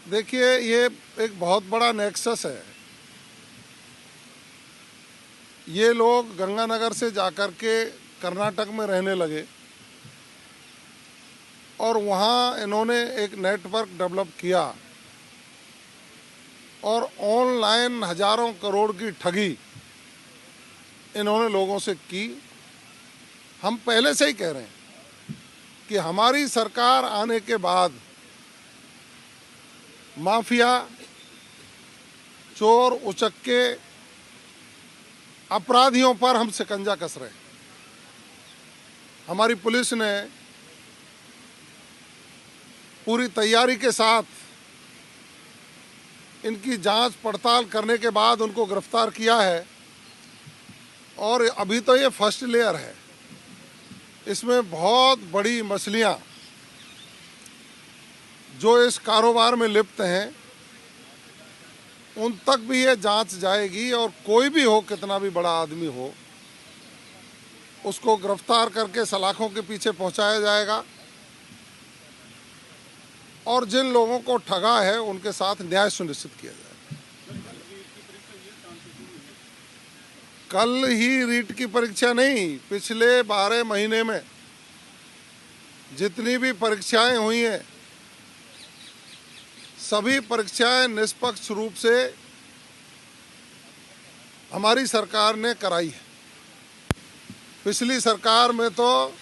देखिए, ये एक बहुत बड़ा नेक्सस है। ये लोग गंगानगर से जाकर के कर्नाटक में रहने लगे और वहाँ इन्होंने एक नेटवर्क डेवलप किया और ऑनलाइन हजारों करोड़ की ठगी इन्होंने लोगों से की। हम पहले से ही कह रहे हैं कि हमारी सरकार आने के बाद माफिया, चोर, उचक्के, अपराधियों पर हम शिकंजा कस रहे हैं। हमारी पुलिस ने पूरी तैयारी के साथ इनकी जांच पड़ताल करने के बाद उनको गिरफ्तार किया है और अभी तो ये फर्स्ट लेयर है। इसमें बहुत बड़ी मछलियां जो इस कारोबार में लिप्त हैं उन तक भी ये जांच जाएगी और कोई भी हो, कितना भी बड़ा आदमी हो, उसको गिरफ्तार करके सलाखों के पीछे पहुंचाया जाएगा और जिन लोगों को ठगा है उनके साथ न्याय सुनिश्चित किया जाएगा। कल ही रीट की परीक्षा नहीं, पिछले 12 महीने में जितनी भी परीक्षाएं हुई हैं सभी परीक्षाएं निष्पक्ष रूप से हमारी सरकार ने कराई है। पिछली सरकार में तो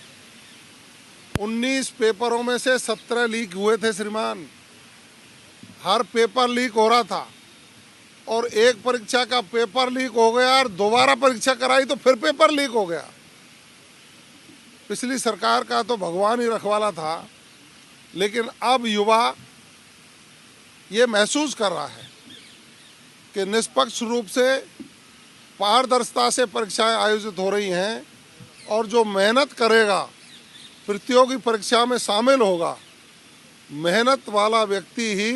19 पेपरों में से 17 लीक हुए थे श्रीमान। हर पेपर लीक हो रहा था और एक परीक्षा का पेपर लीक हो गया और दोबारा परीक्षा कराई तो फिर पेपर लीक हो गया। पिछली सरकार का तो भगवान ही रखवाला था, लेकिन अब युवा ये महसूस कर रहा है कि निष्पक्ष रूप से, पारदर्शिता से परीक्षाएं आयोजित हो रही हैं और जो मेहनत करेगा, प्रतियोगी परीक्षा में शामिल होगा, मेहनत वाला व्यक्ति ही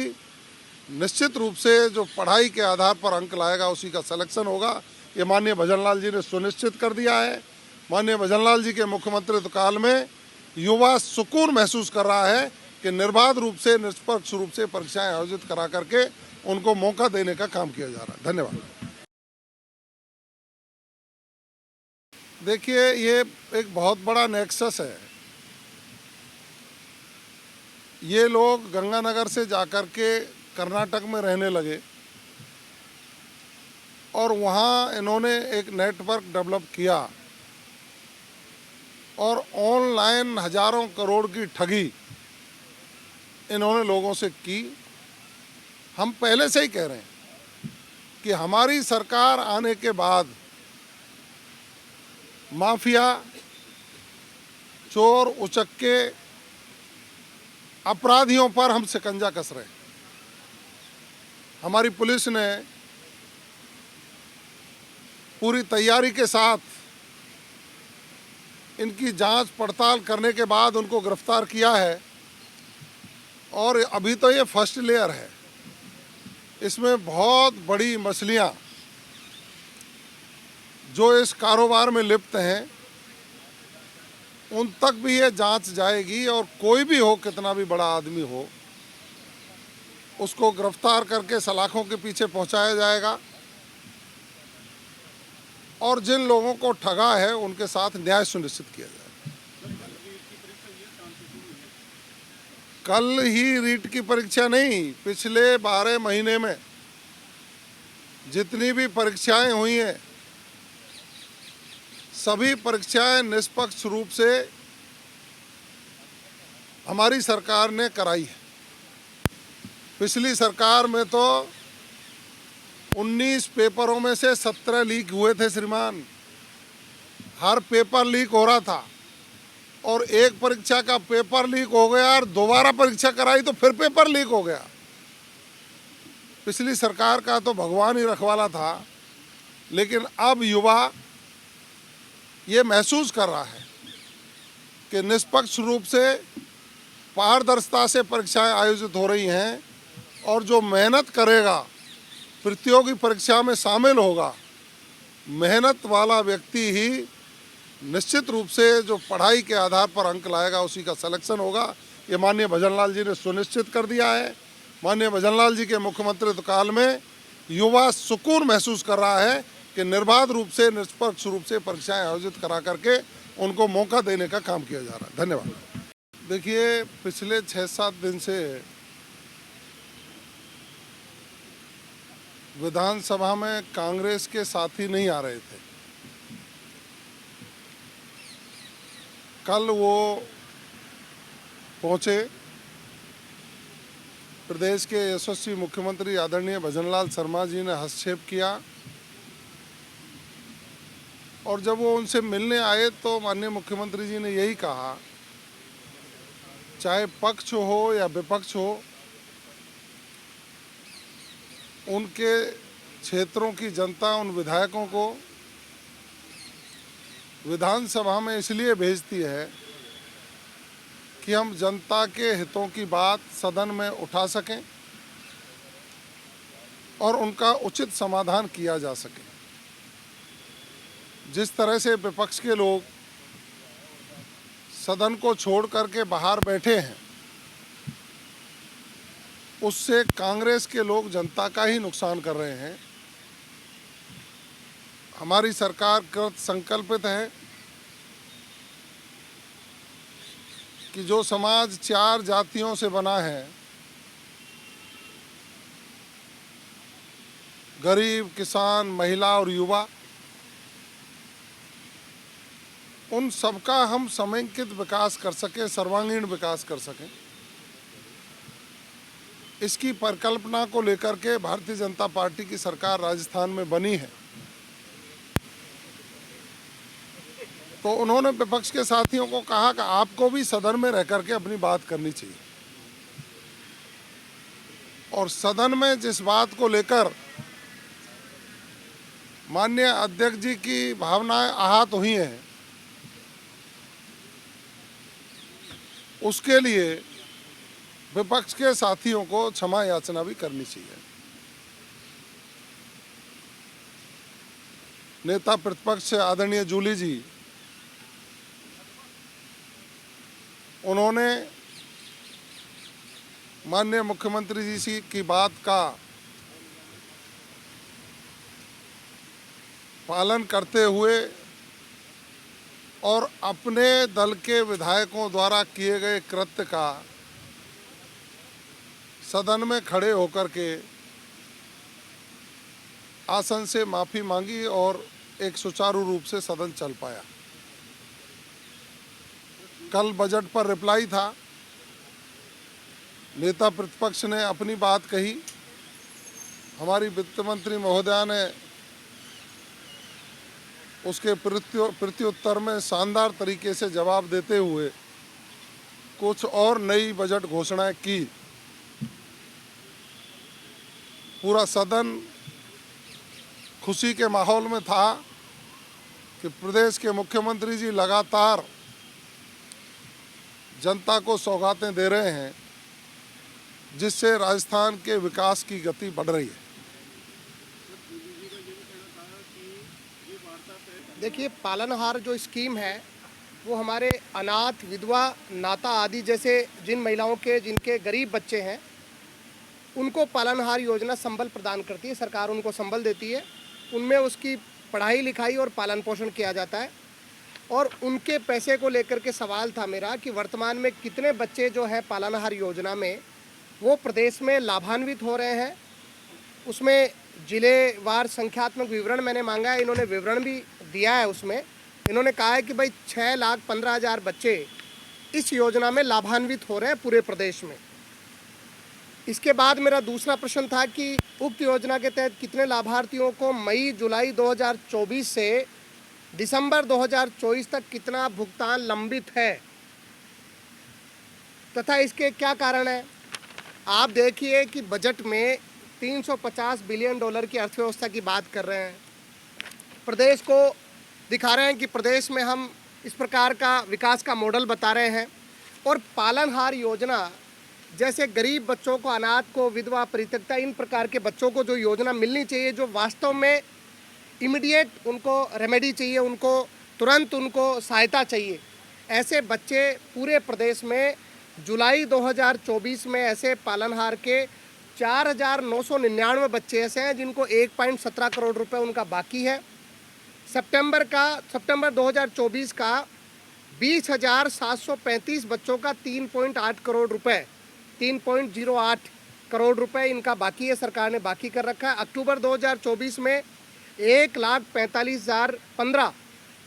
निश्चित रूप से जो पढ़ाई के आधार पर अंक लाएगा उसी का सिलेक्शन होगा। ये माननीय भजनलाल जी ने सुनिश्चित कर दिया है। माननीय भजनलाल जी के मुख्यमंत्री काल में युवा सुकून महसूस कर रहा है कि निर्बाध रूप से, निष्पक्ष रूप से परीक्षाएं आयोजित करा करके उनको मौका देने का काम किया जा रहा है। धन्यवाद। देखिए, ये एक बहुत बड़ा नेक्सस है। ये लोग गंगानगर से जाकर के कर्नाटक में रहने लगे और वहाँ इन्होंने एक नेटवर्क डेवलप किया और ऑनलाइन हजारों करोड़ की ठगी इन्होंने लोगों से की। हम पहले से ही कह रहे हैं कि हमारी सरकार आने के बाद माफिया, चोर, उचक्के, अपराधियों पर हम शिकंजा कस रहे हैं। हमारी पुलिस ने पूरी तैयारी के साथ इनकी जांच पड़ताल करने के बाद उनको गिरफ्तार किया है और अभी तो ये फर्स्ट लेयर है। इसमें बहुत बड़ी मछलियां जो इस कारोबार में लिप्त हैं उन तक भी ये जांच जाएगी और कोई भी हो, कितना भी बड़ा आदमी हो, उसको गिरफ्तार करके सलाखों के पीछे पहुंचाया जाएगा और जिन लोगों को ठगा है उनके साथ न्याय सुनिश्चित किया जाएगा। कल ही रीट की परीक्षा नहीं, पिछले 12 महीने में जितनी भी परीक्षाएं हुई हैं सभी परीक्षाएं निष्पक्ष रूप से हमारी सरकार ने कराई है। पिछली सरकार में तो 19 पेपरों में से 17 लीक हुए थे श्रीमान। हर पेपर लीक हो रहा था और एक परीक्षा का पेपर लीक हो गया और दोबारा परीक्षा कराई तो फिर पेपर लीक हो गया। पिछली सरकार का तो भगवान ही रखवाला था, लेकिन अब युवा ये महसूस कर रहा है कि निष्पक्ष रूप से, पारदर्शिता से परीक्षाएं आयोजित हो रही हैं और जो मेहनत करेगा, प्रतियोगी परीक्षा में शामिल होगा, मेहनत वाला व्यक्ति ही निश्चित रूप से जो पढ़ाई के आधार पर अंक लाएगा उसी का सिलेक्शन होगा। ये माननीय भजनलाल जी ने सुनिश्चित कर दिया है। माननीय भजनलाल जी के मुख्यमंत्रित्व काल में युवा सुकून महसूस कर रहा है कि निर्बाध रूप से, निष्पक्ष रूप से परीक्षाएं आयोजित करा करके उनको मौका देने का काम किया जा रहा है। धन्यवाद। देखिए, पिछले 6-7 दिन से विधानसभा में कांग्रेस के साथी नहीं आ रहे थे। कल वो पहुंचे, प्रदेश के यशस्वी मुख्यमंत्री आदरणीय भजनलाल शर्मा जी ने हस्तक्षेप किया और जब वो उनसे मिलने आए तो माननीय मुख्यमंत्री जी ने यही कहा, चाहे पक्ष हो या विपक्ष हो, उनके क्षेत्रों की जनता उन विधायकों को विधानसभा में इसलिए भेजती है कि हम जनता के हितों की बात सदन में उठा सकें और उनका उचित समाधान किया जा सके। जिस तरह से विपक्ष के लोग सदन को छोड़ करके बाहर बैठे हैं, उससे कांग्रेस के लोग जनता का ही नुकसान कर रहे हैं। हमारी सरकार कृत संकल्पित है कि जो समाज 4 जातियों से बना है, गरीब, किसान, महिला और युवा, उन सबका हम समेकित विकास कर सकें, सर्वांगीण विकास कर सकें, इसकी परिकल्पना को लेकर के भारतीय जनता पार्टी की सरकार राजस्थान में बनी है। तो उन्होंने विपक्ष के साथियों को कहा कि आपको भी सदन में रह करके अपनी बात करनी चाहिए और सदन में जिस बात को लेकर माननीय अध्यक्ष जी की भावनाएं आहत हुई हैं, उसके लिए विपक्ष के साथियों को क्षमा याचना भी करनी चाहिए। नेता प्रतिपक्ष आदरणीय जूली जी, उन्होंने माननीय मुख्यमंत्री जी की बात का पालन करते हुए और अपने दल के विधायकों द्वारा किए गए कृत्य का सदन में खड़े होकर के आसन से माफ़ी मांगी और एक सुचारू रूप से सदन चल पाया। कल बजट पर रिप्लाई था, नेता प्रतिपक्ष ने अपनी बात कही, हमारी वित्त मंत्री महोदया ने उसके प्रत्युत्तर में शानदार तरीके से जवाब देते हुए कुछ और नई बजट घोषणाएं की। पूरा सदन खुशी के माहौल में था कि प्रदेश के मुख्यमंत्री जी लगातार जनता को सौगातें दे रहे हैं, जिससे राजस्थान के विकास की गति बढ़ रही है। देखिए, पालनहार जो स्कीम है वो हमारे अनाथ, विधवा, नाता आदि जैसे जिन महिलाओं के जिनके गरीब बच्चे हैं, उनको पालनहार योजना संबल प्रदान करती है। सरकार उनको संबल देती है, उनमें उसकी पढ़ाई लिखाई और पालन पोषण किया जाता है। और उनके पैसे को लेकर के सवाल था मेरा कि वर्तमान में कितने बच्चे जो है पालनहार योजना में वो प्रदेश में लाभान्वित हो रहे हैं। उसमें जिलेवार संख्यात्मक विवरण मैंने मांगा है, इन्होंने विवरण भी दिया है। उसमें इन्होंने कहा है कि भाई 6,15,000 बच्चे इस योजना में लाभान्वित हो रहे हैं पूरे प्रदेश में। इसके बाद मेरा दूसरा प्रश्न था कि उक्त योजना के तहत कितने लाभार्थियों को मई जुलाई 2024 से दिसंबर 2024 तक कितना भुगतान लंबित है तथा इसके क्या कारण है। आप देखिए कि बजट में $350 बिलियन की अर्थव्यवस्था की बात कर रहे हैं, प्रदेश को दिखा रहे हैं कि प्रदेश में हम इस प्रकार का विकास का मॉडल बता रहे हैं। और पालनहार योजना जैसे गरीब बच्चों को, अनाथ को, विधवा, परित्यक्ता, इन प्रकार के बच्चों को जो योजना मिलनी चाहिए, जो वास्तव में इमीडिएट उनको रेमेडी चाहिए, उनको तुरंत उनको सहायता चाहिए, ऐसे बच्चे पूरे प्रदेश में जुलाई 2024 में ऐसे पालनहार के 4,999 बच्चे ऐसे हैं जिनको 1.17 करोड़ रुपए उनका बाकी है। सितंबर 2024 का 20,735 बच्चों का 3.8 करोड़ रुपए 3.08 करोड़ रुपए इनका बाकी है, सरकार ने बाकी कर रखा है। अक्टूबर 2024 में 1,45,015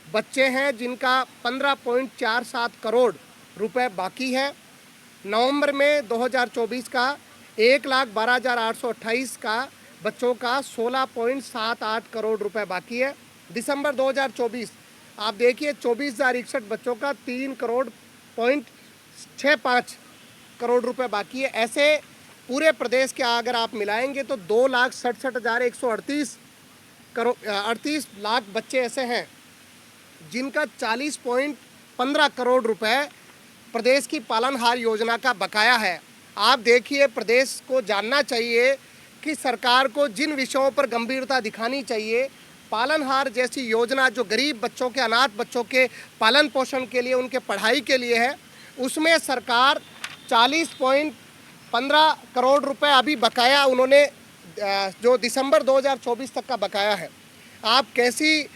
बच्चे हैं जिनका 15.47 करोड़ रुपए बाकी है। नवंबर में 2024 का 1,12,828 का बच्चों का 16.78 करोड़ रुपए बाकी है। दिसंबर 2024 आप देखिए 24,061 बच्चों का 3.65 करोड़ रुपए बाकी है। ऐसे पूरे प्रदेश के अगर आप मिलाएंगे तो 2,67,138 लाख बच्चे ऐसे हैं जिनका 40.15 करोड़ रुपए प्रदेश की पालनहार योजना का बकाया है। आप देखिए, प्रदेश को जानना चाहिए कि सरकार को जिन विषयों पर गंभीरता दिखानी चाहिए, पालनहार जैसी योजना जो गरीब बच्चों के, अनाथ बच्चों के पालन पोषण के लिए, उनके पढ़ाई के लिए है, उसमें सरकार 40.15 करोड़ रुपए अभी बकाया उन्होंने जो दिसंबर 2024 तक का बकाया है। आप कैसी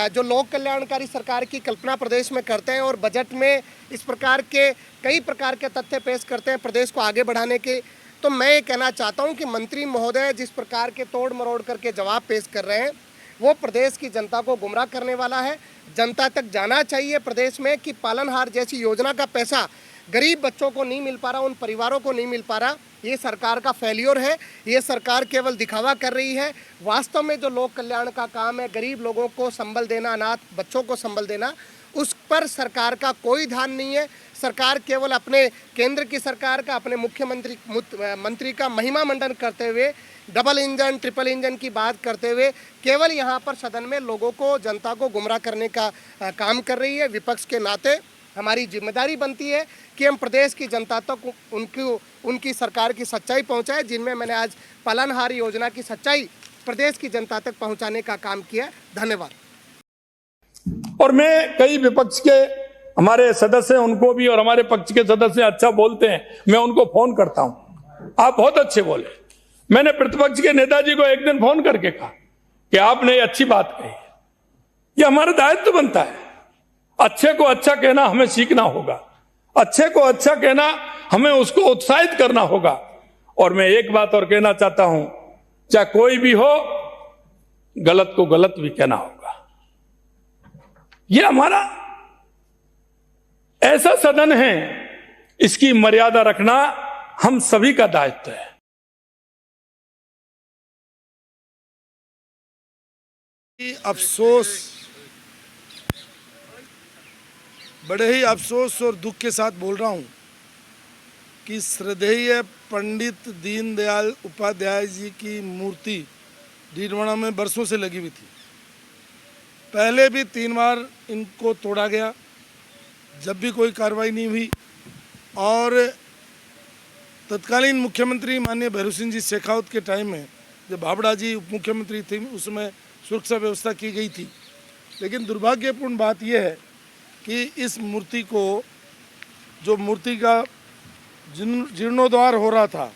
जो लोक कल्याणकारी सरकार की कल्पना प्रदेश में करते हैं और बजट में इस प्रकार के कई प्रकार के तथ्य पेश करते हैं प्रदेश को आगे बढ़ाने के, तो मैं ये कहना चाहता हूं कि मंत्री महोदय जिस प्रकार के तोड़ मरोड़ करके जवाब पेश कर रहे हैं वो प्रदेश की जनता को गुमराह करने वाला है। जनता तक जाना चाहिए प्रदेश में कि पालनहार जैसी योजना का पैसा गरीब बच्चों को नहीं मिल पा रहा, उन परिवारों को नहीं मिल पा रहा। ये सरकार का फेल्योर है, ये सरकार केवल दिखावा कर रही है। वास्तव में जो लोक कल्याण का काम है, गरीब लोगों को संबल देना, अनाथ बच्चों को संबल देना, उस पर सरकार का कोई ध्यान नहीं है। सरकार केवल अपने केंद्र की सरकार का, अपने मंत्री का महिमा मंडन करते हुए, डबल इंजन ट्रिपल इंजन की बात करते हुए केवल यहाँ पर सदन में लोगों को, जनता को गुमराह करने का काम कर रही है। विपक्ष के नाते हमारी जिम्मेदारी बनती है कि हम प्रदेश की जनता तक उनकी सरकार की सच्चाई पहुंचाएं, जिनमें मैंने आज पालनहार योजना की सच्चाई प्रदेश की जनता तक पहुंचाने का काम किया। धन्यवाद। और मैं कई विपक्ष के हमारे सदस्य उनको भी और हमारे पक्ष के सदस्य अच्छा बोलते हैं, मैं उनको फोन करता हूं, आप बहुत अच्छे बोले। मैंने प्रतिपक्ष के नेताजी को एक दिन फोन करके कहा कि आपने ये अच्छी बात कही, ये हमारा दायित्व बनता है। अच्छे को अच्छा कहना हमें सीखना होगा, अच्छे को अच्छा कहना हमें उसको उत्साहित करना होगा। और मैं एक बात और कहना चाहता हूं, चाहे कोई भी हो, गलत को गलत भी कहना होगा। यह हमारा ऐसा सदन है, इसकी मर्यादा रखना हम सभी का दायित्व है। बड़े ही अफसोस और दुख के साथ बोल रहा हूं कि श्रद्धेय पंडित दीनदयाल उपाध्याय जी की मूर्ति डीडवाना में बरसों से लगी हुई थी। पहले भी 3 बार इनको तोड़ा गया, जब भी कोई कार्रवाई नहीं हुई। और तत्कालीन मुख्यमंत्री माननीय भैरू सिंह जी शेखावत के टाइम में, जब भाबड़ा जी उप मुख्यमंत्री थे, उसमें सुरक्षा व्यवस्था की गई थी। लेकिन दुर्भाग्यपूर्ण बात यह है कि इस मूर्ति को, जो मूर्ति का जीर्णोद्धार हो रहा था,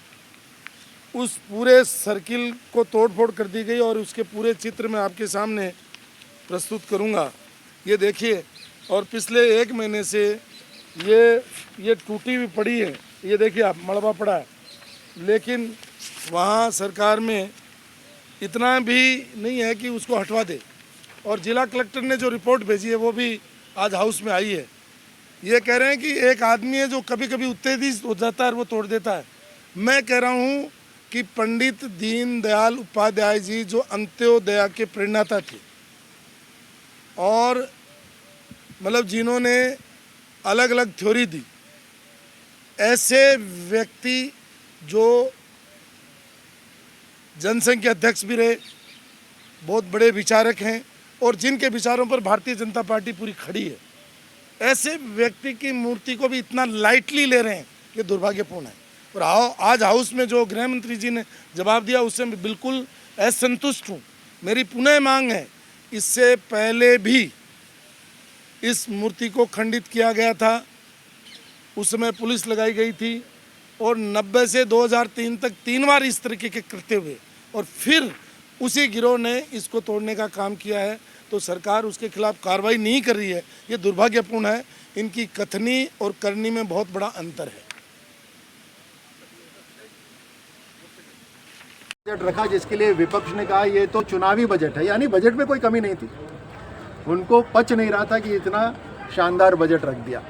उस पूरे सर्किल को तोड़फोड़ कर दी गई। और उसके पूरे चित्र में आपके सामने प्रस्तुत करूंगा। ये देखिए, और पिछले 1 महीने से ये टूटी हुई पड़ी है। ये देखिए आप, मलबा पड़ा है। लेकिन वहाँ सरकार में इतना भी नहीं है कि उसको हटवा दे। और जिला कलेक्टर ने जो रिपोर्ट भेजी है वो भी आज हाउस में आई है। ये कह रहे हैं कि एक आदमी है जो कभी कभी उत्तेजित हो जाता है और वो तोड़ देता है। मैं कह रहा हूँ कि पंडित दीनदयाल उपाध्याय जी जो अंत्योदय के प्रेरणाता थे और मतलब जिन्होंने अलग अलग थ्योरी दी, ऐसे व्यक्ति जो जनसंघ के अध्यक्ष भी रहे, बहुत बड़े विचारक हैं और जिनके विचारों पर भारतीय जनता पार्टी पूरी खड़ी है, ऐसे व्यक्ति की मूर्ति को भी इतना लाइटली ले रहे हैं, ये दुर्भाग्यपूर्ण है। और आज हाउस में जो गृह मंत्री जी ने जवाब दिया उससे मैं बिल्कुल असंतुष्ट हूँ। मेरी पुनः मांग है, इससे पहले भी इस मूर्ति को खंडित किया गया था उस समय पुलिस लगाई गई थी और 90 से 2003 तक 3 बार इस तरीके के कृत्य हुए और फिर उसी गिरोह ने इसको तोड़ने का काम किया है। तो सरकार उसके खिलाफ कार्रवाई नहीं कर रही है, ये दुर्भाग्यपूर्ण है। इनकी कथनी और करनी में बहुत बड़ा अंतर है। बजट रखा जिसके लिए विपक्ष ने कहा ये तो चुनावी बजट है, यानी बजट में कोई कमी नहीं थी। उनको पच नहीं रहा था कि इतना शानदार बजट रख दिया।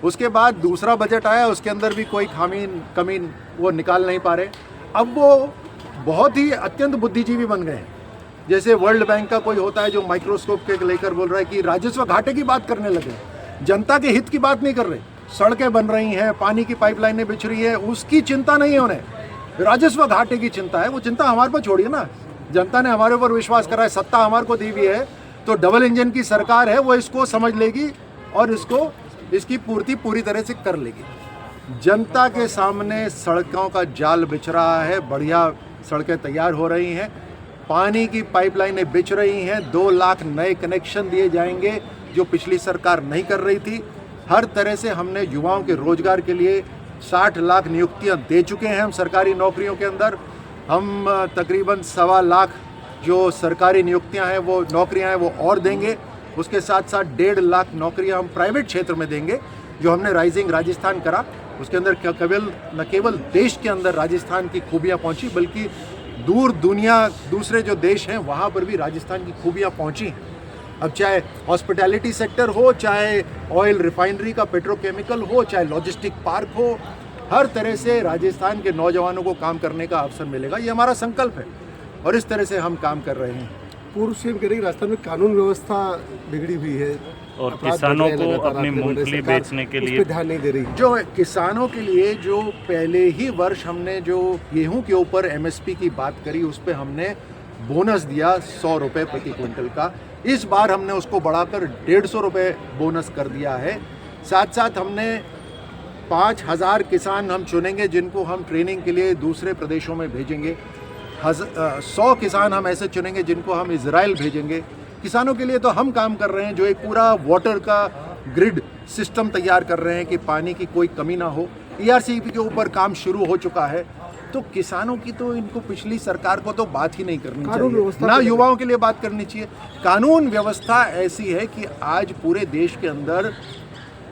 उसके बाद दूसरा बजट आया, उसके अंदर भी कोई कमी वो निकाल नहीं पा रहे। अब वो बहुत ही अत्यंत बुद्धिजीवी बन गए हैं। जैसे वर्ल्ड बैंक का कोई होता है जो माइक्रोस्कोप के लेकर बोल रहा है कि राजस्व घाटे की बात करने लगे, जनता के हित की बात नहीं कर रहे। सड़कें बन रही हैं, पानी की पाइपलाइनें बिछ रही है, उसकी चिंता नहीं है उन्हें, राजस्व घाटे की चिंता है। वो चिंता हमारे पर छोड़िए ना, जनता ने हमारे ऊपर विश्वास करा है, सत्ता हमारे को दी हुई है, तो डबल इंजन की सरकार है, वो इसको समझ लेगी और इसकी पूर्ति पूरी तरह से कर लेगी। जनता के सामने सड़कों का जाल बिछ रहा है, बढ़िया सड़कें तैयार हो रही हैं, पानी की पाइपलाइनें बिछ रही हैं, 2 लाख नए कनेक्शन दिए जाएंगे जो पिछली सरकार नहीं कर रही थी। हर तरह से हमने युवाओं के रोजगार के लिए 60 लाख नियुक्तियां दे चुके हैं हम सरकारी नौकरियों के अंदर। हम तकरीबन 1.25 लाख जो सरकारी नियुक्तियां हैं वो नौकरियां हैं वो और देंगे। उसके साथ साथ 1.5 लाख नौकरियां हम प्राइवेट क्षेत्र में देंगे। जो हमने राइजिंग राजस्थान करा उसके अंदर न केवल देश के अंदर राजस्थान की खूबियां पहुंची, बल्कि दूर दुनिया दूसरे जो देश हैं वहाँ पर भी राजस्थान की खूबियाँ पहुँची। अब चाहे हॉस्पिटैलिटी सेक्टर हो, चाहे ऑयल रिफाइनरी का पेट्रोकेमिकल हो, चाहे लॉजिस्टिक पार्क हो, हर तरह से राजस्थान के नौजवानों को काम करने का अवसर मिलेगा। ये हमारा संकल्प है और इस तरह से हम काम कर रहे हैं। पूर्व सीएम कह रही राजस्थान में कानून व्यवस्था बिगड़ी हुई है और किसानों को अपनी मूंगफली बेचने के लिए ध्यान नहीं दे रही। जो किसानों के लिए जो पहले ही वर्ष हमने जो गेहूं के ऊपर एमएसपी की बात करी, उस पर हमने बोनस दिया 100 रुपये प्रति क्विंटल का। इस बार हमने उसको बढ़ाकर 150 रुपये बोनस कर दिया है। साथ साथ हमने 5000 किसान हम चुनेंगे जिनको हम ट्रेनिंग के लिए दूसरे प्रदेशों में भेजेंगे। 100 किसान हम ऐसे चुनेंगे जिनको हम इजराइल भेजेंगे। किसानों के लिए तो हम काम कर रहे हैं, जो एक पूरा वाटर का ग्रिड सिस्टम तैयार कर रहे हैं कि पानी की कोई कमी ना हो। ERCP के ऊपर काम शुरू हो चुका है। तो किसानों की तो इनको पिछली सरकार को तो बात ही नहीं करनी चाहिए, ना युवाओं के लिए बात करनी चाहिए। कानून व्यवस्था ऐसी है कि आज पूरे देश के अंदर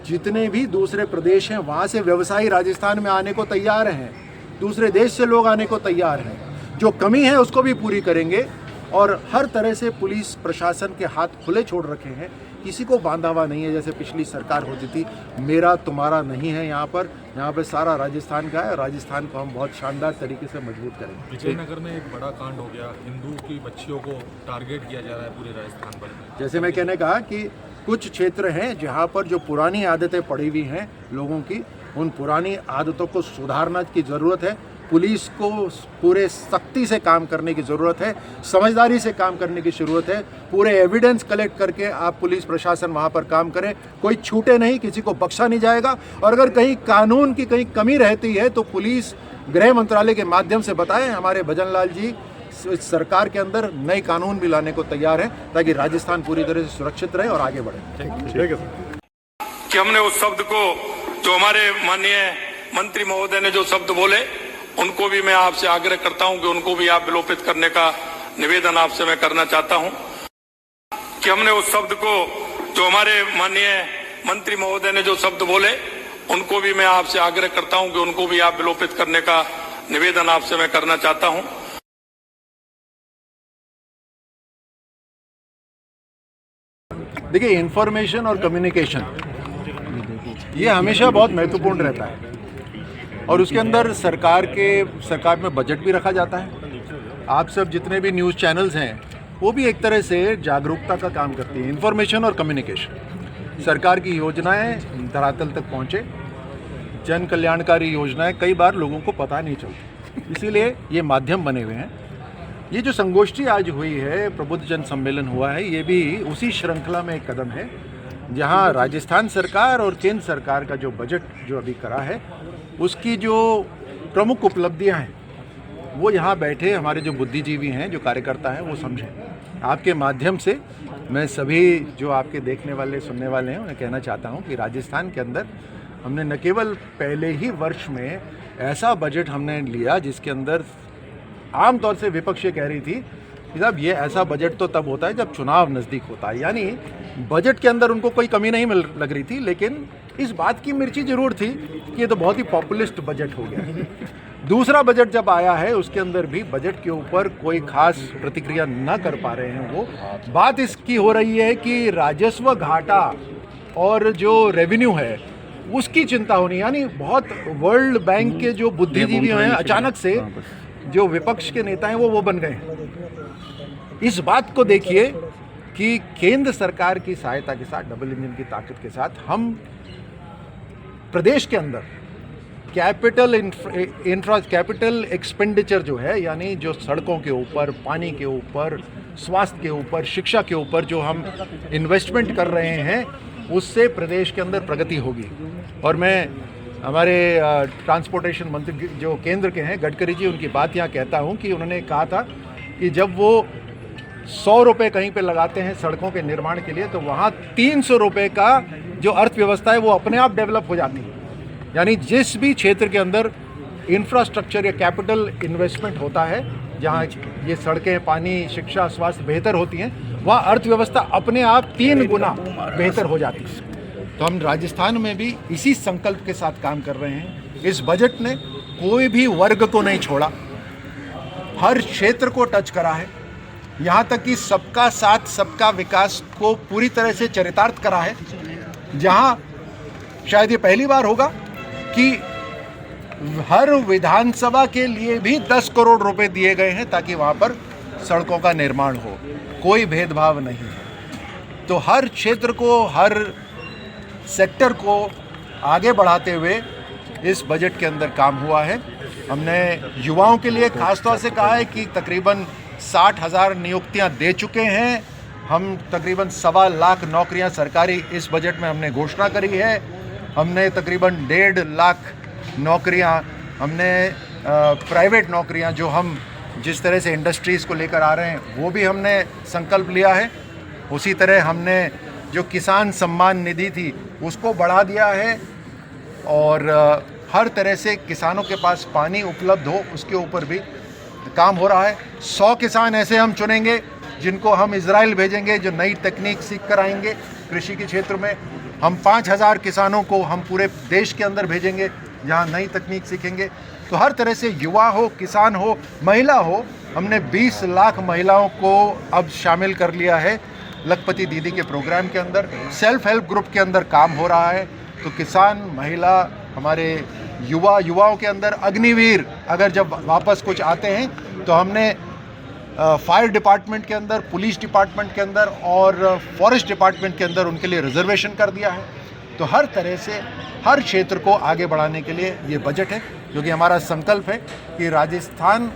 जितने भी दूसरे प्रदेश हैं वहाँ से व्यवसायी राजस्थान में आने को तैयार हैं, दूसरे देश से लोग आने को तैयार हैं। जो कमी है उसको भी पूरी करेंगे और हर तरह से पुलिस प्रशासन के हाथ खुले छोड़ रखे हैं, किसी को बांधा हुआ नहीं है जैसे पिछली सरकार होती थी। मेरा तुम्हारा नहीं है, यहाँ पर सारा राजस्थान का है। राजस्थान को हम बहुत शानदार तरीके से मजबूत करेंगे। विजयनगर में एक बड़ा कांड हो गया, हिंदू की बच्चियों को टारगेट किया जा रहा है पूरे राजस्थान भर में। जैसे मैं कहने कहा कि कुछ क्षेत्र हैं जहाँ पर जो पुरानी आदतें पड़ी हुई हैं लोगों की, उन पुरानी आदतों को सुधारना की ज़रूरत है। पुलिस को पूरे सख्ती से काम करने की ज़रूरत है, समझदारी से काम करने की ज़रूरत है। पूरे एविडेंस कलेक्ट करके आप पुलिस प्रशासन वहाँ पर काम करें, कोई छूटे नहीं, किसी को बख्शा नहीं जाएगा। और अगर कहीं कानून की कहीं कमी रहती है तो पुलिस गृह मंत्रालय के माध्यम से बताएं। हमारे भजन लाल जी सरकार के अंदर नए कानून भी लाने को तैयार है ताकि राजस्थान पूरी तरह से सुरक्षित रहे और आगे बढ़े। ठीक है कि हमने उस शब्द को, जो हमारे माननीय मंत्री महोदय ने जो शब्द बोले, उनको भी मैं आपसे आग्रह करता हूं कि उनको भी आप विलोपित करने का निवेदन आपसे मैं करना चाहता हूं कि हमने उस शब्द को, जो हमारे माननीय मंत्री महोदय ने जो शब्द बोले, उनको भी मैं आपसे आग्रह करता हूं कि उनको भी आप विलोपित करने का निवेदन आपसे मैं करना चाहता हूं। देखिए, इंफॉर्मेशन और कम्युनिकेशन ये हमेशा बहुत महत्वपूर्ण रहता है और उसके अंदर सरकार में बजट भी रखा जाता है। आप सब जितने भी न्यूज़ चैनल्स हैं वो भी एक तरह से जागरूकता का काम करती है। इंफॉर्मेशन और कम्युनिकेशन, सरकार की योजनाएं धरातल तक पहुंचे, जन कल्याणकारी योजनाएं कई बार लोगों को पता नहीं चलती, इसीलिए ये माध्यम बने हुए हैं। ये जो संगोष्ठी आज हुई है, प्रबुद्ध जन सम्मेलन हुआ है, ये भी उसी श्रृंखला में एक कदम है जहां राजस्थान सरकार और केंद्र सरकार का जो बजट जो अभी करा है उसकी जो प्रमुख उपलब्धियां हैं वो यहाँ बैठे हमारे जो बुद्धिजीवी हैं, जो कार्यकर्ता हैं, वो समझें। आपके माध्यम से मैं सभी जो आपके देखने वाले सुनने वाले हैं उन्हें कहना चाहता हूँ कि राजस्थान के अंदर हमने न केवल पहले ही वर्ष में ऐसा बजट हमने लिया जिसके अंदर आमतौर से विपक्ष ये कह रही थी कि साहब ये ऐसा बजट तो तब होता है जब चुनाव नज़दीक होता है, यानी बजट के अंदर उनको कोई कमी नहीं लग रही थी, लेकिन इस बात की मिर्ची जरूर थी कि ये तो बहुत ही पॉपुलिस्ट बजट हो गया। दूसरा बजट जब आया है उसके अंदर भी बजट के ऊपर कोई खास प्रतिक्रिया न कर पा रहे हैं। वो बात इसकी हो रही है कि राजस्व घाटा और जो रेवेन्यू है उसकी चिंता होनी, यानी बहुत वर्ल्ड बैंक के जो बुद्धिजीवी हैं अचानक से जो विपक्ष के नेता हैं वो बन गए हैं। इस बात को देखिए कि केंद्र सरकार की सहायता के साथ, डबल इंजन की ताकत के साथ, हम प्रदेश के अंदर कैपिटल एक्सपेंडिचर जो है, यानी जो सड़कों के ऊपर, पानी के ऊपर, स्वास्थ्य के ऊपर, शिक्षा के ऊपर जो हम इन्वेस्टमेंट कर रहे हैं उससे प्रदेश के अंदर प्रगति होगी। और मैं हमारे ट्रांसपोर्टेशन मंत्री जो केंद्र के हैं गडकरी जी, उनकी बात यहाँ कहता हूँ कि उन्होंने कहा था कि जब वो 100 रुपये कहीं पे लगाते हैं सड़कों के निर्माण के लिए तो वहाँ 300 रुपये का जो अर्थव्यवस्था है वो अपने आप डेवलप हो जाती है। यानी जिस भी क्षेत्र के अंदर इंफ्रास्ट्रक्चर या कैपिटल इन्वेस्टमेंट होता है, जहाँ ये सड़कें, पानी, शिक्षा, स्वास्थ्य बेहतर होती हैं, वहाँ अर्थव्यवस्था अपने आप 3 गुना बेहतर हो जाती है। तो हम राजस्थान में भी इसी संकल्प के साथ काम कर रहे हैं। इस बजट ने कोई भी वर्ग को नहीं छोड़ा, हर क्षेत्र को टच करा है, यहाँ तक कि सबका साथ सबका विकास को पूरी तरह से चरितार्थ करा है। जहाँ शायद ये पहली बार होगा कि हर विधानसभा के लिए भी 10 करोड़ रुपए दिए गए हैं ताकि वहाँ पर सड़कों का निर्माण हो, कोई भेदभाव नहीं है। तो हर क्षेत्र को, हर सेक्टर को आगे बढ़ाते हुए इस बजट के अंदर काम हुआ है। हमने युवाओं के लिए खास तौर से कहा है कि तकरीबन 60,000 नियुक्तियां दे चुके हैं। हम तकरीबन 1.25 लाख नौकरियां सरकारी इस बजट में हमने घोषणा करी है। हमने तकरीबन 1.5 लाख नौकरियां, हमने प्राइवेट नौकरियां जो हम जिस तरह से इंडस्ट्रीज़ को लेकर आ रहे हैं वो भी हमने संकल्प लिया है। उसी तरह हमने जो किसान सम्मान निधि थी उसको बढ़ा दिया है और हर तरह से किसानों के पास पानी उपलब्ध हो उसके ऊपर भी काम हो रहा है। 100 किसान ऐसे हम चुनेंगे जिनको हम इजराइल भेजेंगे, जो नई तकनीक सीख कर आएंगे कृषि के क्षेत्र में। हम 5,000 किसानों को हम पूरे देश के अंदर भेजेंगे जहाँ नई तकनीक सीखेंगे। तो हर तरह से युवा हो, किसान हो, महिला हो, हमने 20 लाख महिलाओं को अब शामिल कर लिया है लखपति दीदी के प्रोग्राम के अंदर। सेल्फ हेल्प ग्रुप के अंदर काम हो रहा है। तो किसान, महिला, हमारे युवाओं के अंदर अग्निवीर अगर जब वापस कुछ आते हैं तो हमने फायर डिपार्टमेंट के अंदर, पुलिस डिपार्टमेंट के अंदर और फॉरेस्ट डिपार्टमेंट के अंदर उनके लिए रिजर्वेशन कर दिया है। तो हर तरह से हर क्षेत्र को आगे बढ़ाने के लिए ये बजट है, क्योंकि हमारा संकल्प है कि राजस्थान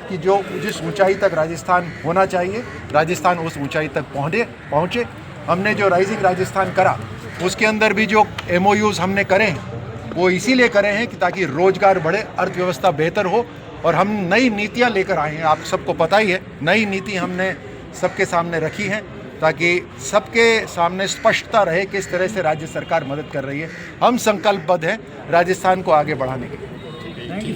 की जिस ऊंचाई तक राजस्थान होना चाहिए, राजस्थान उस ऊंचाई तक पहुँचे। हमने जो राइजिंग राजस्थान करा उसके अंदर भी जो MOUs हमने करे हैं वो इसीलिए करे हैं कि ताकि रोजगार बढ़े, अर्थव्यवस्था बेहतर हो। और हम नई नीतियां लेकर आए हैं, आप सबको पता ही है, नई नीति हमने सबके सामने रखी है ताकि सबके सामने स्पष्टता रहे किस तरह से राज्य सरकार मदद कर रही है। हम संकल्पबद्ध हैं राजस्थान को आगे बढ़ाने के लिए।